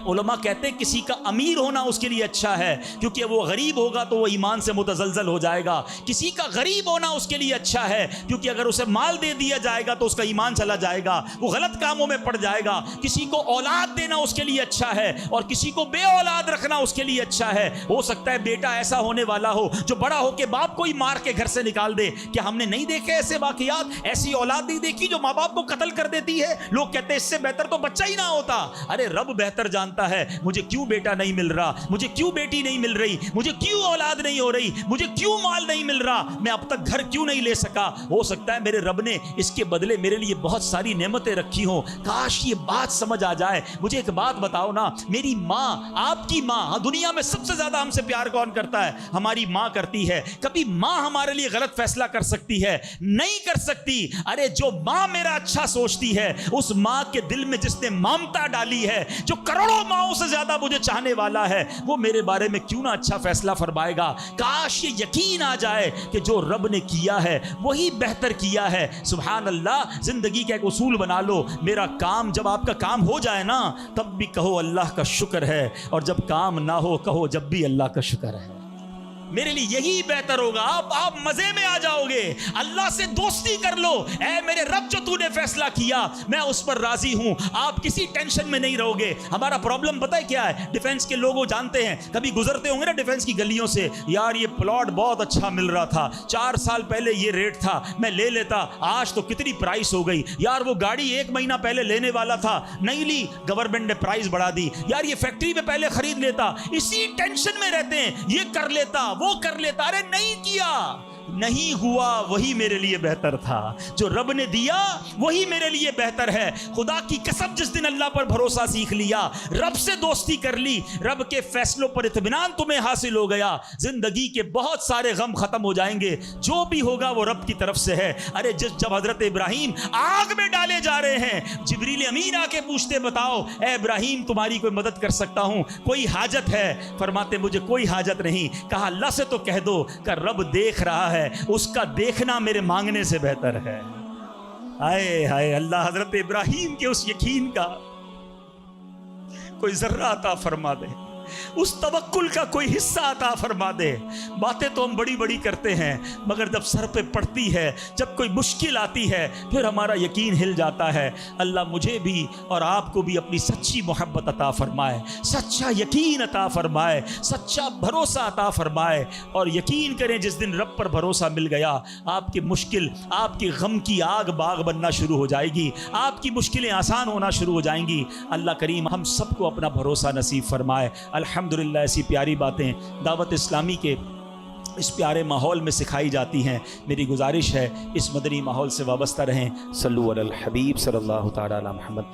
علماء کہتے ہیں کسی کا امیر ہونا اس کے لیے اچھا ہے، کیونکہ وہ غریب ہوگا تو وہ ایمان سے متزلزل ہو جائے گا۔ کسی کا غریب ہونا اس کے لیے اچھا ہے، کیونکہ اگر اسے مال دے دیا جائے گا تو اس کا ایمان چلا جائے گا، وہ غلط کاموں میں پڑ جائے گا۔ کسی کو اولاد دینا اس کے لیے اچھا ہے اور کسی کو بے اولاد رکھنا اس کے لیے اچھا ہے۔ ہو سکتا ہے بیٹا ایسا ہونے والا ہو جو بڑا ہو کے باپ کو ہی مار کے گھر سے نکال دے۔ کیا ہم نے نہیں دیکھے ایسے واقعات؟ ایسی اولاد نہیں دیکھی جو ماں باپ کو قتل کر دیتی ہے؟ لوگ کہتے ہیں اس سے بہتر تو بچہ ہی نہ ہوتا۔ ارے رب بہتر جانتا ہے مجھے کیوں بیٹا نہیں مل رہا، مجھے کیوں بیٹی نہیں مل رہی، مجھے کیوں اولاد نہیں ہو رہی، مجھے کیوں مال نہیں مل رہا، میں اب تک گھر کیوں نہیں لے سکا۔ ہو سکتا ہے میرے رب نے اس کے بدلے میرے لیے بہت ساری نعمتیں رکھی ہوں۔ کاش یہ بات سمجھ آ جائے۔ مجھے ایک بات بتاؤ نا، میری ماں، آپ کی ماں، دنیا میں سب سے زیادہ ہم سے پیار کون کرتا ہے؟ ہماری ماں کرتی ہے۔ کبھی ماں ہمارے لیے غلط فیصلہ کر سکتی ہے؟ نہیں کر سکتی۔ ارے جو ماں میرا اچھا سوچتی ہے، اس ماں کے دل میں جس نے ممتا ڈالی ہے، جو کروڑوں ماؤں سے زیادہ مجھے چاہنے والا ہے، وہ میرے بارے میں کیوں نہ اچھا فیصلہ فرمائے گا۔ کاش یہ یقین آ جائے کہ جو رب نے کیا ہے وہی بہتر کیا ہے۔ سبحان اللہ۔ زندگی کا ایک اصول بنا لو، میرا کام، جب آپ کا کام ہو جائے نا تب بھی کہو اللہ کا شکر ہے، اور جب کام نہ ہو کہو جب بھی اللہ کا شکر ہے۔ میرے لیے یہی بہتر ہوگا۔ آپ مزے میں آ جاؤ گے، اللہ سے دوستی کر لو، اے میرے رب جو تو نے فیصلہ کیا میں اس پر راضی ہوں۔ آپ کسی ٹینشن میں نہیں رہو گے۔ ہمارا پرابلم پتہ ہے کیا ہے؟ ڈیفنس کے لوگ وہ جانتے ہیں، کبھی گزرتے ہوں گے نا ڈیفنس کی گلیوں سے، یار یہ پلاٹ بہت اچھا مل رہا تھا، 4 سال پہلے یہ ریٹ تھا، میں لے لیتا، آج تو کتنی پرائس ہو گئی، یار وہ گاڑی 1 مہینہ پہلے لینے والا تھا، نہیں لی، گورنمنٹ نے پرائس بڑھا دی، یار یہ فیکٹری میں پہلے خرید لیتا۔ اسی ٹینشن میں رہتے ہیں، یہ کر لیتا، وہ کر لیتا۔ ارے نہیں کیا، نہیں ہوا، وہی میرے لیے بہتر تھا۔ جو رب نے دیا وہی میرے لیے بہتر ہے۔ خدا کی قسم جس دن اللہ پر بھروسہ سیکھ لیا، رب سے دوستی کر لی، رب کے فیصلوں پر اطمینان تمہیں حاصل ہو گیا، زندگی کے بہت سارے غم ختم ہو جائیں گے۔ جو بھی ہوگا وہ رب کی طرف سے ہے۔ ارے جب حضرت ابراہیم آگ میں ڈالے جا رہے ہیں، جبریل امین آ کے پوچھتے بتاؤ اے ابراہیم تمہاری کوئی مدد کر سکتا ہوں، کوئی حاجت ہے؟ فرماتے مجھے کوئی حاجت نہیں۔ کہا اللہ سے تو کہہ دو کہ رب دیکھ رہا ہے، اس کا دیکھنا میرے مانگنے سے بہتر ہے۔ ہائے ہائے، اللہ حضرت ابراہیم کے اس یقین کا کوئی ذرہ عطا فرما دے، اس توکل کا کوئی حصہ عطا فرما دے۔ باتیں تو ہم بڑی بڑی کرتے ہیں، مگر جب سر پہ پڑتی ہے، جب کوئی مشکل آتی ہے، پھر ہمارا یقین ہل جاتا ہے۔ اللہ مجھے بھی اور آپ کو بھی اپنی سچی محبت عطا فرمائے، سچا یقین عطا فرمائے، سچا بھروسہ عطا فرمائے۔ اور یقین کریں جس دن رب پر بھروسہ مل گیا، آپ کی مشکل، آپ کی غم کی آگ باغ بننا شروع ہو جائے گی، آپ کی مشکلیں آسان ہونا شروع ہو جائیں گی۔ اللہ کریم ہم سب کو اپنا بھروسہ نصیب فرمائے۔ الحمدللہ ایسی پیاری باتیں دعوت اسلامی کے اس پیارے ماحول میں سکھائی جاتی ہیں۔ میری گزارش ہے اس مدنی ماحول سے وابستہ رہیں۔ صلو علی الحبیب صلی اللہ تعالی علی محمد۔